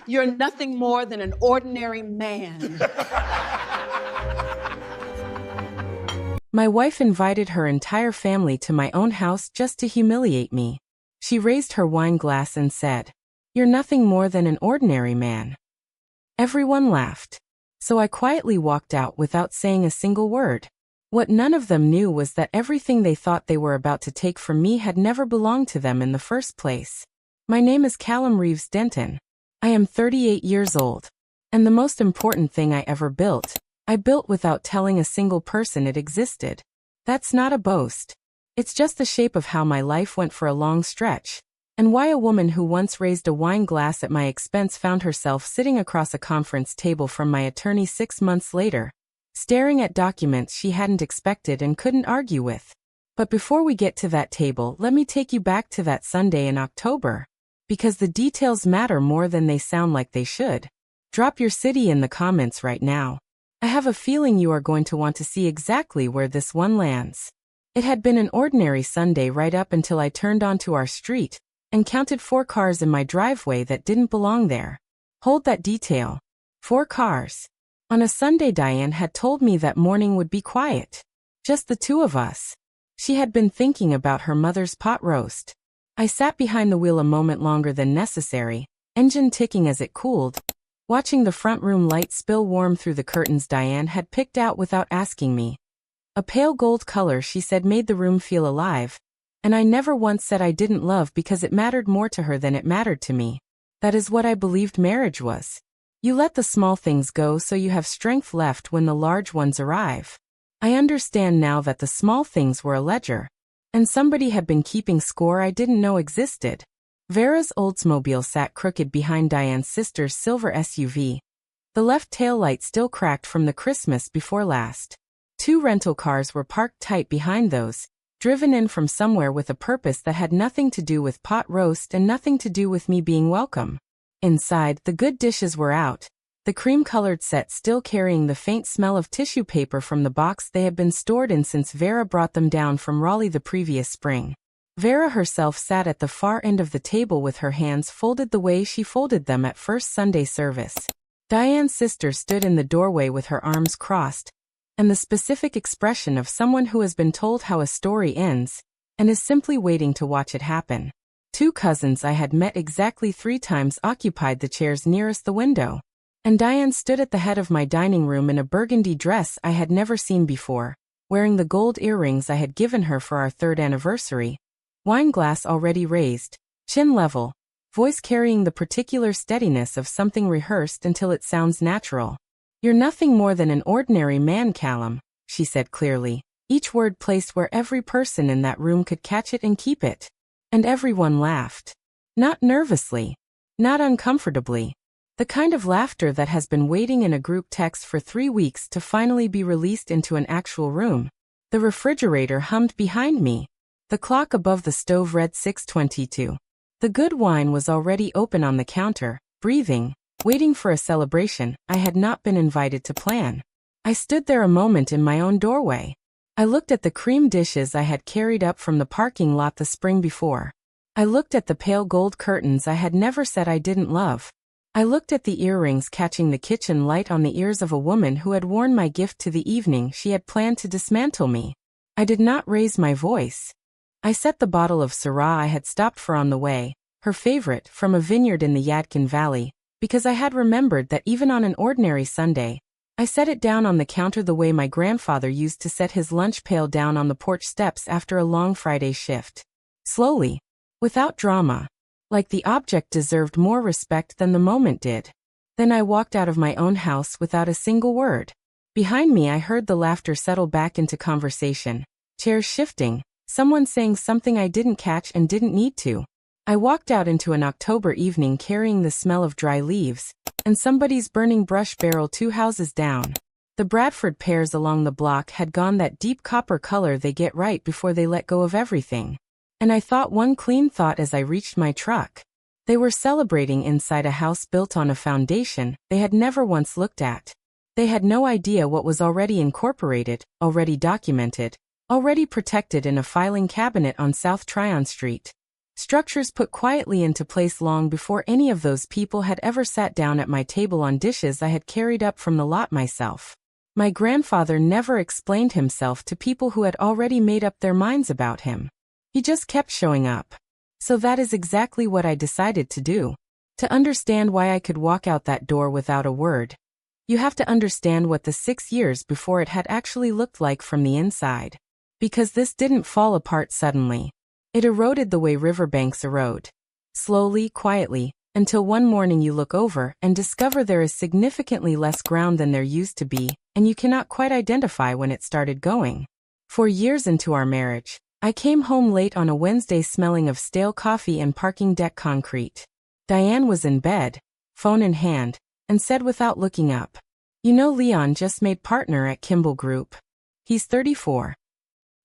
You're nothing more than an ordinary man. My wife invited her entire family to my own house just to humiliate me. She raised her wine glass and said, "You're nothing more than an ordinary man." Everyone laughed. So I quietly walked out without saying a single word. What none of them knew was that everything they thought they were about to take from me had never belonged to them in the first place. My name is Calum Reeves Denton. I am 38 years old. And the most important thing I ever built, I built without telling a single person it existed. That's not a boast. It's just the shape of how my life went for a long stretch, and why a woman who once raised a wine glass at my expense found herself sitting across a conference table from my attorney 6 months later, staring at documents she hadn't expected and couldn't argue with. But before we get to that table, let me take you back to that Sunday in October, because the details matter more than they sound like they should. Drop your city in the comments right now. I have a feeling you are going to want to see exactly where this one lands. It had been an ordinary Sunday right up until I turned onto our street and counted 4 cars in my driveway that didn't belong there. Hold that detail. 4 cars. On a Sunday, Diane had told me that morning would be quiet. Just the 2 of us. She had been thinking about her mother's pot roast. I sat behind the wheel a moment longer than necessary, engine ticking as it cooled, watching the front room light spill warm through the curtains Diane had picked out without asking me. A pale gold color, she said, made the room feel alive, and I never once said I didn't love because it mattered more to her than it mattered to me. That is what I believed marriage was. You let the small things go so you have strength left when the large ones arrive. I understand now that the small things were a ledger, and somebody had been keeping score I didn't know existed. Vera's Oldsmobile sat crooked behind Diane's sister's silver SUV. The left taillight still cracked from the Christmas before last. 2 rental cars were parked tight behind those, driven in from somewhere with a purpose that had nothing to do with pot roast and nothing to do with me being welcome. Inside, the good dishes were out, the cream-colored set still carrying the faint smell of tissue paper from the box they had been stored in since Vera brought them down from Raleigh the previous spring. Vera herself sat at the far end of the table with her hands folded the way she folded them at first Sunday service. Diane's sister stood in the doorway with her arms crossed, and the specific expression of someone who has been told how a story ends, and is simply waiting to watch it happen. 2 cousins I had met exactly 3 times occupied the chairs nearest the window, and Diane stood at the head of my dining room in a burgundy dress I had never seen before, wearing the gold earrings I had given her for our 3rd anniversary, wine glass already raised, chin level, voice carrying the particular steadiness of something rehearsed until it sounds natural. "You're nothing more than an ordinary man, Calum," she said clearly, each word placed where every person in that room could catch it and keep it. And everyone laughed. Not nervously. Not uncomfortably. The kind of laughter that has been waiting in a group text for 3 weeks to finally be released into an actual room. The refrigerator hummed behind me. The clock above the stove read 6:22. The good wine was already open on the counter, breathing, waiting for a celebration I had not been invited to plan. I stood there a moment in my own doorway. I looked at the cream dishes I had carried up from the parking lot the spring before. I looked at the pale gold curtains I had never said I didn't love. I looked at the earrings catching the kitchen light on the ears of a woman who had worn my gift to the evening she had planned to dismantle me. I did not raise my voice. I set the bottle of Syrah I had stopped for on the way, her favorite, from a vineyard in the Yadkin Valley, because I had remembered that even on an ordinary Sunday, I set it down on the counter the way my grandfather used to set his lunch pail down on the porch steps after a long Friday shift. Slowly, without drama, like the object deserved more respect than the moment did. Then I walked out of my own house without a single word. Behind me I heard the laughter settle back into conversation, chairs shifting, someone saying something I didn't catch and didn't need to. I walked out into an October evening carrying the smell of dry leaves, and somebody's burning brush barrel 2 houses down. The Bradford pears along the block had gone that deep copper color they get right before they let go of everything. And I thought one clean thought as I reached my truck. They were celebrating inside a house built on a foundation they had never once looked at. They had no idea what was already incorporated, already documented, already protected in a filing cabinet on South Tryon Street. Structures put quietly into place long before any of those people had ever sat down at my table on dishes I had carried up from the lot myself. My grandfather never explained himself to people who had already made up their minds about him. He just kept showing up. So that is exactly what I decided to do. To understand why I could walk out that door without a word, you have to understand what the 6 years before it had actually looked like from the inside. Because this didn't fall apart suddenly. It eroded the way riverbanks erode. Slowly, quietly, until one morning you look over and discover there is significantly less ground than there used to be, and you cannot quite identify when it started going. 4 years into our marriage, I came home late on a Wednesday smelling of stale coffee and parking deck concrete. Diane was in bed, phone in hand, and said without looking up, "You know Leon just made partner at Kimball Group. He's 34.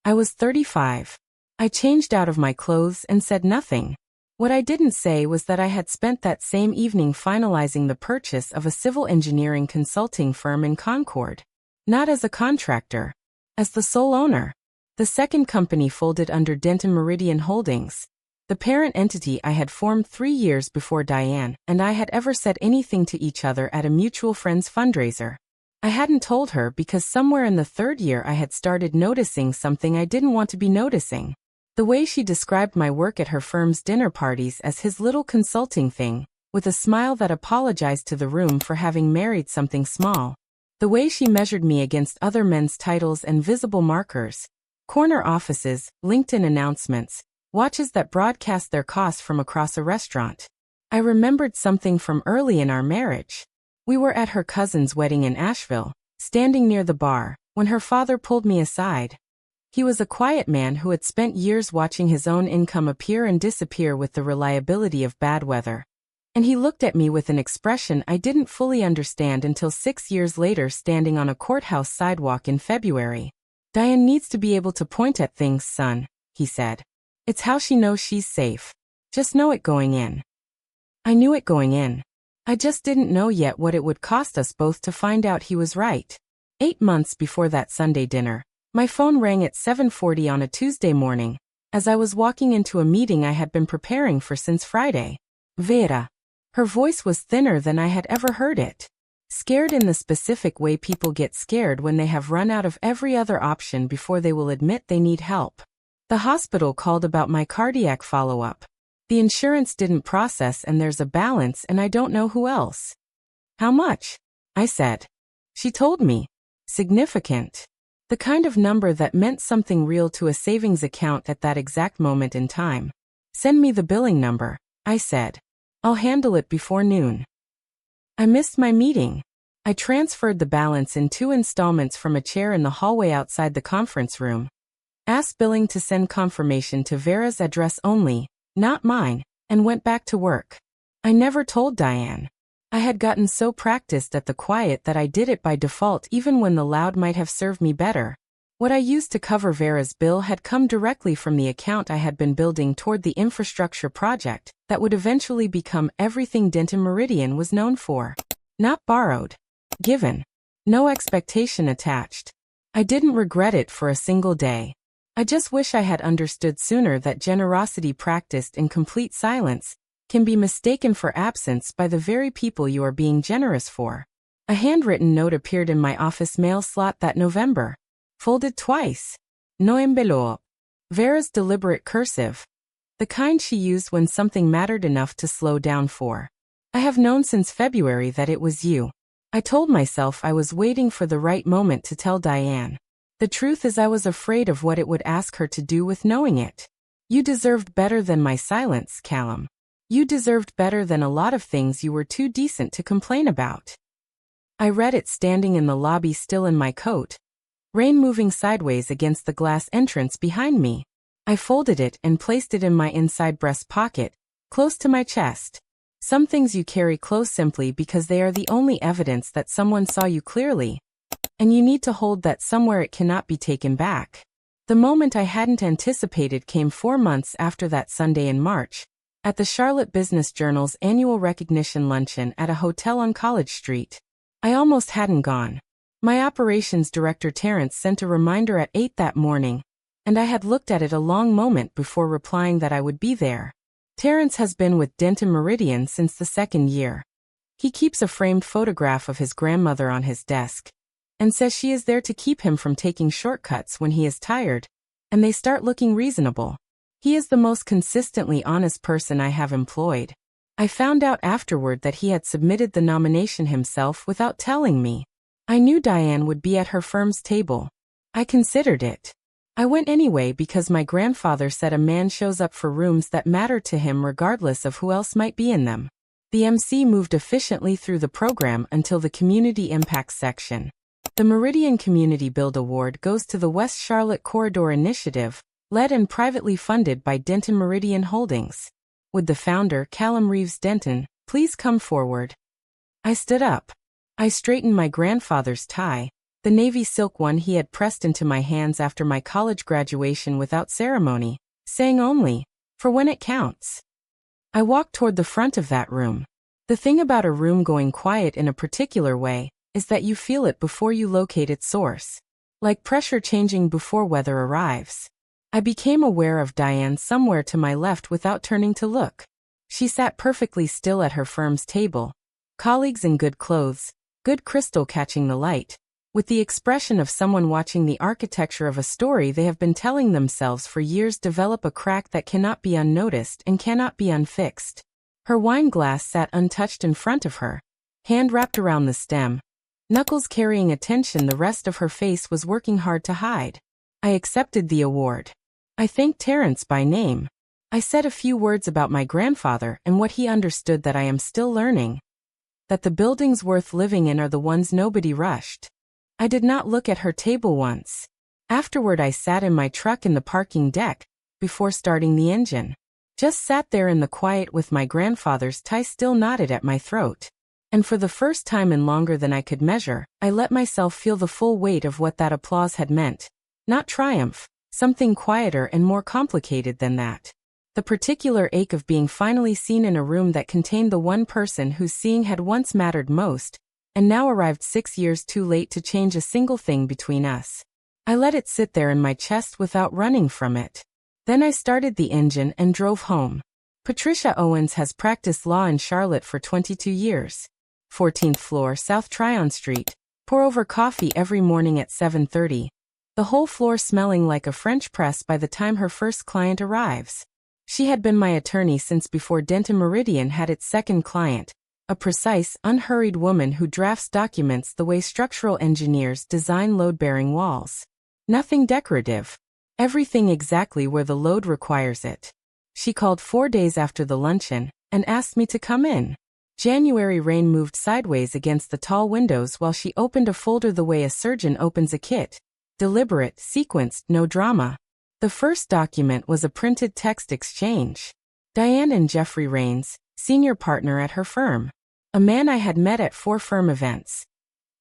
I was 35. I changed out of my clothes and said nothing. What I didn't say was that I had spent that same evening finalizing the purchase of a civil engineering consulting firm in Concord. Not as a contractor, as the sole owner. The second company folded under Denton Meridian Holdings, the parent entity I had formed 3 years before Diane and I had ever said anything to each other at a mutual friend's fundraiser. I hadn't told her because somewhere in the 3rd year I had started noticing something I didn't want to be noticing. The way she described my work at her firm's dinner parties as his little consulting thing, with a smile that apologized to the room for having married something small. The way she measured me against other men's titles and visible markers. Corner offices, LinkedIn announcements, watches that broadcast their costs from across a restaurant. I remembered something from early in our marriage. We were at her cousin's wedding in Asheville, standing near the bar, when her father pulled me aside. He was a quiet man who had spent years watching his own income appear and disappear with the reliability of bad weather. And he looked at me with an expression I didn't fully understand until 6 years later standing on a courthouse sidewalk in February. "Diane needs to be able to point at things, son," he said. "It's how she knows she's safe. Just know it going in." I knew it going in. I just didn't know yet what it would cost us both to find out he was right. 8 months before that Sunday dinner, my phone rang at 7:40 on a Tuesday morning, as I was walking into a meeting I had been preparing for since Friday. Vera. Her voice was thinner than I had ever heard it. Scared in the specific way people get scared when they have run out of every other option before they will admit they need help. The hospital called about my cardiac follow-up. The insurance didn't process and there's a balance and I don't know who else. "How much?" I said. She told me. Significant. The kind of number that meant something real to a savings account at that exact moment in time. "Send me the billing number," I said. "I'll handle it before noon." I missed my meeting. I transferred the balance in 2 installments from a chair in the hallway outside the conference room. Asked billing to send confirmation to Vera's address only, not mine, and went back to work. I never told Diane. I had gotten so practiced at the quiet that I did it by default even when the loud might have served me better. What I used to cover Vera's bill had come directly from the account I had been building toward the infrastructure project that would eventually become everything Denton Meridian was known for. Not borrowed. Given. No expectation attached. I didn't regret it for a single day. I just wish I had understood sooner that generosity practiced in complete silence can be mistaken for absence by the very people you are being generous for. A handwritten note appeared in my office mail slot that November. Folded twice. No envelope. Vera's deliberate cursive. The kind she used when something mattered enough to slow down for. "I have known since February that it was you." I told myself I was waiting for the right moment to tell Diane. The truth is I was afraid of what it would ask her to do with knowing it. "You deserved better than my silence, Calum. You deserved better than a lot of things you were too decent to complain about." I read it standing in the lobby still in my coat. Rain moving sideways against the glass entrance behind me. I folded it and placed it in my inside breast pocket, close to my chest. Some things you carry close simply because they are the only evidence that someone saw you clearly. And you need to hold that somewhere it cannot be taken back. The moment I hadn't anticipated came 4 months after that Sunday in March, at the Charlotte Business Journal's annual recognition luncheon at a hotel on College Street. I almost hadn't gone. My operations director Terrence sent a reminder at 8 that morning, and I had looked at it a long moment before replying that I would be there. Terrence has been with Denton Meridian since the second year. He keeps a framed photograph of his grandmother on his desk and says she is there to keep him from taking shortcuts when he is tired, and they start looking reasonable. He is the most consistently honest person I have employed. I found out afterward that he had submitted the nomination himself without telling me. I knew Diane would be at her firm's table. I considered it. I went anyway because my grandfather said a man shows up for rooms that matter to him regardless of who else might be in them. The MC moved efficiently through the program until the Community Impacts section. The Meridian Community Build Award goes to the West Charlotte Corridor Initiative, led and privately funded by Denton Meridian Holdings. Would the founder, Calum Denton, please come forward? I stood up. I straightened my grandfather's tie, the navy silk one he had pressed into my hands after my college graduation without ceremony, saying only, "For when it counts." I walked toward the front of that room. The thing about a room going quiet in a particular way is that you feel it before you locate its source. Like pressure changing before weather arrives. I became aware of Diane somewhere to my left without turning to look. She sat perfectly still at her firm's table. Colleagues in good clothes, good crystal catching the light, with the expression of someone watching the architecture of a story they have been telling themselves for years develop a crack that cannot be unnoticed and cannot be unfixed. Her wine glass sat untouched in front of her, hand wrapped around the stem, knuckles carrying attention the rest of her face was working hard to hide. I accepted the award. I thanked Terrence by name. I said a few words about my grandfather and what he understood that I am still learning. That the buildings worth living in are the ones nobody rushed. I did not look at her table once. Afterward I sat in my truck in the parking deck, before starting the engine. Just sat there in the quiet with my grandfather's tie still knotted at my throat. And for the first time in longer than I could measure, I let myself feel the full weight of what that applause had meant. Not triumph, something quieter and more complicated than that. The particular ache of being finally seen in a room that contained the one person whose seeing had once mattered most, and now arrived 6 years too late to change a single thing between us. I let it sit there in my chest without running from it. Then I started the engine and drove home. Patricia Owens has practiced law in Charlotte for 22 years. 14th floor, South Tryon Street. Pour over coffee every morning at 7:30. The whole floor smelling like a French press by the time her first client arrives. She had been my attorney since before Denton Meridian had its second client. A precise, unhurried woman who drafts documents the way structural engineers design load-bearing walls. Nothing decorative. Everything exactly where the load requires it. She called 4 days after the luncheon and asked me to come in. January rain moved sideways against the tall windows while she opened a folder the way a surgeon opens a kit. Deliberate, sequenced, no drama. The first document was a printed text exchange. Diane and Jeffrey Raines, senior partner at her firm. A man I had met at 4 firm events.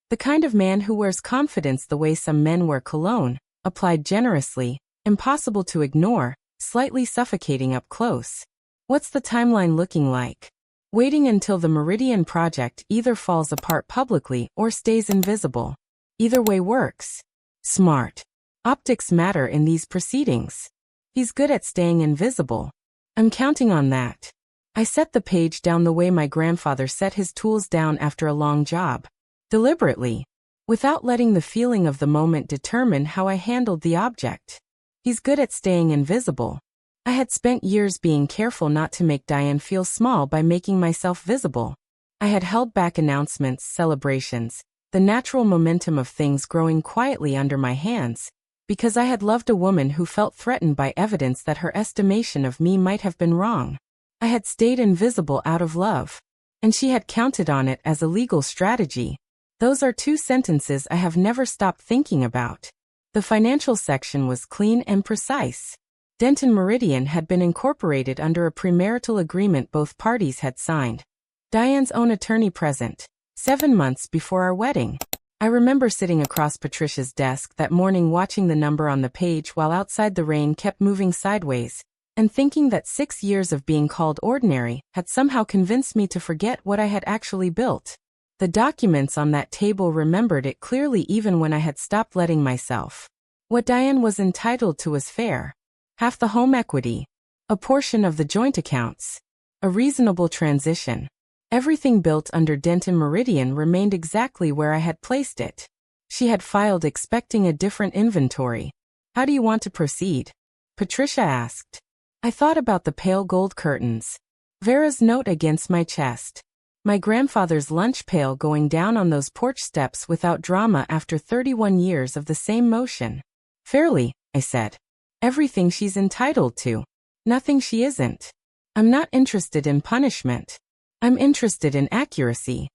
The kind of man who wears confidence the way some men wear cologne, applied generously, impossible to ignore, slightly suffocating up close. What's the timeline looking like? Waiting until the Meridian project either falls apart publicly or stays invisible. Either way works. Smart. Optics matter in these proceedings. He's good at staying invisible. I'm counting on that. I set the page down the way my grandfather set his tools down after a long job. Deliberately. Without letting the feeling of the moment determine how I handled the object. He's good at staying invisible. I had spent years being careful not to make Diane feel small by making myself visible. I had held back announcements, celebrations, the natural momentum of things growing quietly under my hands, because I had loved a woman who felt threatened by evidence that her estimation of me might have been wrong. I had stayed invisible out of love, and she had counted on it as a legal strategy. Those are 2 sentences I have never stopped thinking about. The financial section was clean and precise. Denton Meridian had been incorporated under a premarital agreement both parties had signed. Diane's own attorney present, 7 months before our wedding. I remember sitting across Patricia's desk that morning watching the number on the page while outside the rain kept moving sideways, and thinking that 6 years of being called ordinary had somehow convinced me to forget what I had actually built. The documents on that table remembered it clearly even when I had stopped letting myself. What Diane was entitled to was fair. Half the home equity. A portion of the joint accounts. A reasonable transition. Everything built under Denton Meridian remained exactly where I had placed it. She had filed expecting a different inventory. How do you want to proceed? Patricia asked. I thought about the pale gold curtains. Vera's note against my chest. My grandfather's lunch pail going down on those porch steps without drama after 31 years of the same motion. Fairly, I said. Everything she's entitled to. Nothing she isn't. I'm not interested in punishment. I'm interested in accuracy.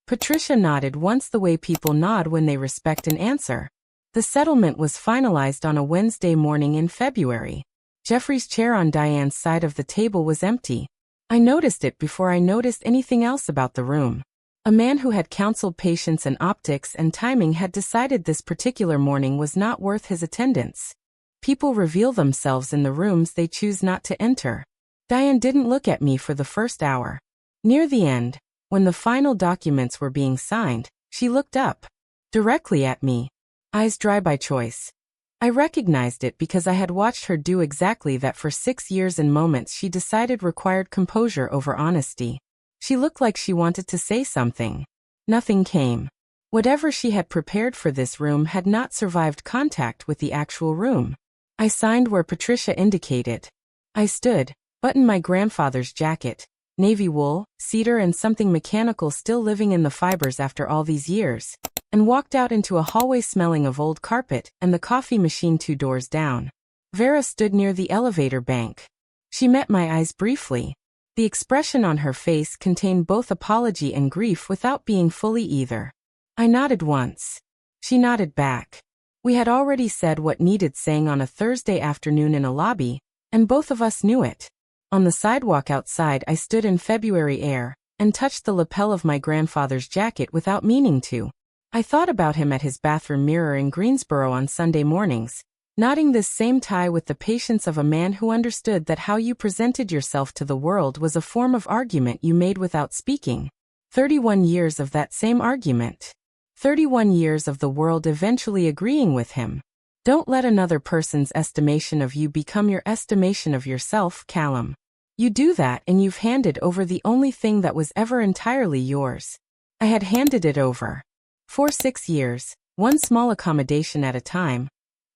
Patricia nodded once the way people nod when they respect an answer. The settlement was finalized on a Wednesday morning in February. Jeffrey's chair on Diane's side of the table was empty. I noticed it before I noticed anything else about the room. A man who had counseled patience and optics and timing had decided this particular morning was not worth his attendance. People reveal themselves in the rooms they choose not to enter. Diane didn't look at me for the first hour. Near the end, when the final documents were being signed, she looked up. Directly at me. Eyes dry by choice. I recognized it because I had watched her do exactly that for 6 years in moments she decided required composure over honesty. She looked like she wanted to say something. Nothing came. Whatever she had prepared for this room had not survived contact with the actual room. I signed where Patricia indicated. I stood, buttoned my grandfather's jacket, navy wool, cedar and something mechanical still living in the fibers after all these years, and walked out into a hallway smelling of old carpet and the coffee machine 2 doors down. Vera stood near the elevator bank. She met my eyes briefly. The expression on her face contained both apology and grief without being fully either. I nodded once. She nodded back. We had already said what needed saying on a Thursday afternoon in a lobby, and both of us knew it. On the sidewalk outside I stood in February air, and touched the lapel of my grandfather's jacket without meaning to. I thought about him at his bathroom mirror in Greensboro on Sunday mornings, knotting this same tie with the patience of a man who understood that how you presented yourself to the world was a form of argument you made without speaking. 31 years of that same argument. 31 years of the world eventually agreeing with him. Don't let another person's estimation of you become your estimation of yourself, Calum. You do that and you've handed over the only thing that was ever entirely yours. I had handed it over. For 6 years, one small accommodation at a time,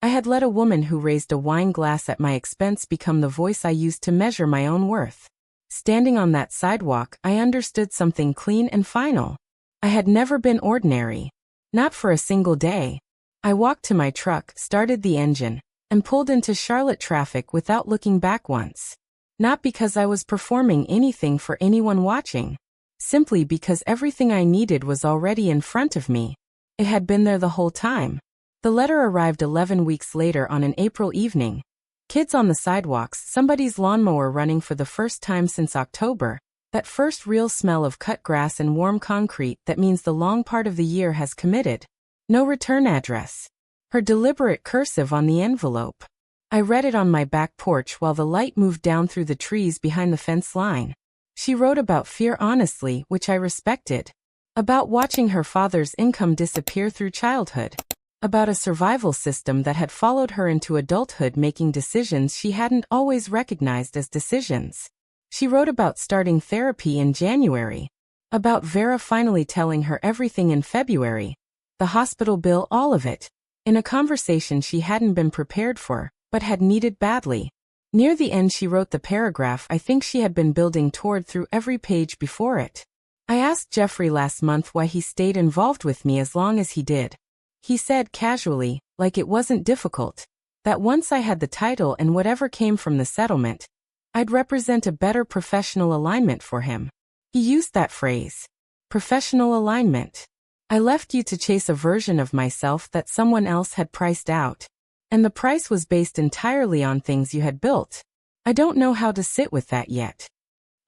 I had let a woman who raised a wine glass at my expense become the voice I used to measure my own worth. Standing on that sidewalk, I understood something clean and final. I had never been ordinary. Not for a single day. I walked to my truck, started the engine, and pulled into Charlotte traffic without looking back once. Not because I was performing anything for anyone watching. Simply because everything I needed was already in front of me. It had been there the whole time. The letter arrived 11 weeks later on an April evening. Kids on the sidewalks, somebody's lawnmower running for the first time since October, that first real smell of cut grass and warm concrete that means the long part of the year has committed. No return address. Her deliberate cursive on the envelope. I read it on my back porch while the light moved down through the trees behind the fence line. She wrote about fear honestly, which I respected. About watching her father's income disappear through childhood. About a survival system that had followed her into adulthood making decisions she hadn't always recognized as decisions. She wrote about starting therapy in January. About Vera finally telling her everything in February. The hospital bill, all of it. In a conversation she hadn't been prepared for, but had needed badly. Near the end she wrote the paragraph I think she had been building toward through every page before it. I asked Jeffrey last month why he stayed involved with me as long as he did. He said casually, like it wasn't difficult, that once I had the title and whatever came from the settlement, I'd represent a better professional alignment for him. He used that phrase. Professional alignment. I left you to chase a version of myself that someone else had priced out. And the price was based entirely on things you had built. I don't know how to sit with that yet.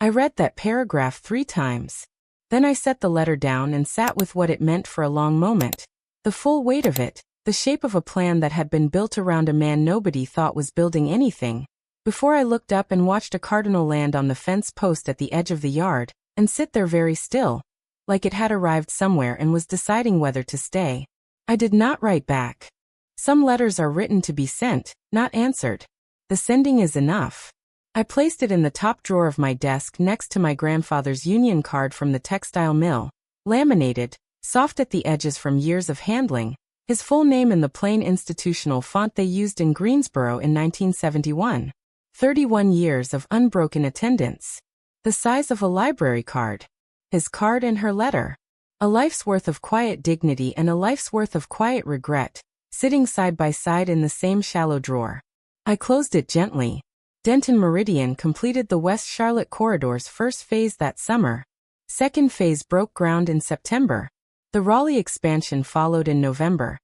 I read that paragraph 3 times. Then I set the letter down and sat with what it meant for a long moment. The full weight of it, the shape of a plan that had been built around a man nobody thought was building anything. Before I looked up and watched a cardinal land on the fence post at the edge of the yard, and sit there very still, like it had arrived somewhere and was deciding whether to stay. I did not write back. Some letters are written to be sent, not answered. The sending is enough. I placed it in the top drawer of my desk next to my grandfather's union card from the textile mill, laminated, soft at the edges from years of handling, his full name in the plain institutional font they used in Greensboro in 1971. 31 years of unbroken attendance. The size of a library card. His card and her letter. A life's worth of quiet dignity and a life's worth of quiet regret, sitting side by side in the same shallow drawer. I closed it gently. Denton Meridian completed the West Charlotte Corridor's first phase that summer. Second phase broke ground in September. The Raleigh expansion followed in November.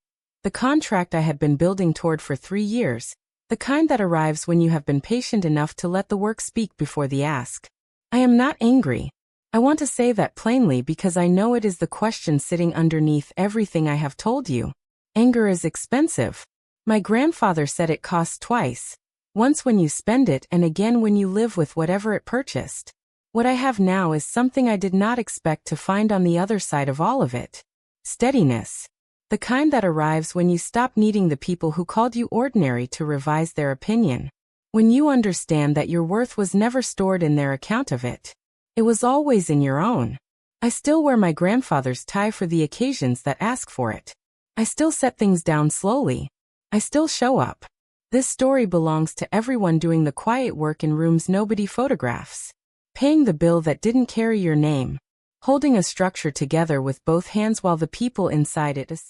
The contract I had been building toward for 3 years, the kind that arrives when you have been patient enough to let the work speak before the ask. I am not angry. I want to say that plainly because I know it is the question sitting underneath everything I have told you. Anger is expensive. My grandfather said it costs twice. Once when you spend it and again when you live with whatever it purchased. What I have now is something I did not expect to find on the other side of all of it. Steadiness. The kind that arrives when you stop needing the people who called you ordinary to revise their opinion. When you understand that your worth was never stored in their account of it. It was always in your own. I still wear my grandfather's tie for the occasions that ask for it. I still set things down slowly. I still show up. This story belongs to everyone doing the quiet work in rooms nobody photographs. Paying the bill that didn't carry your name. Holding a structure together with both hands while the people inside it assume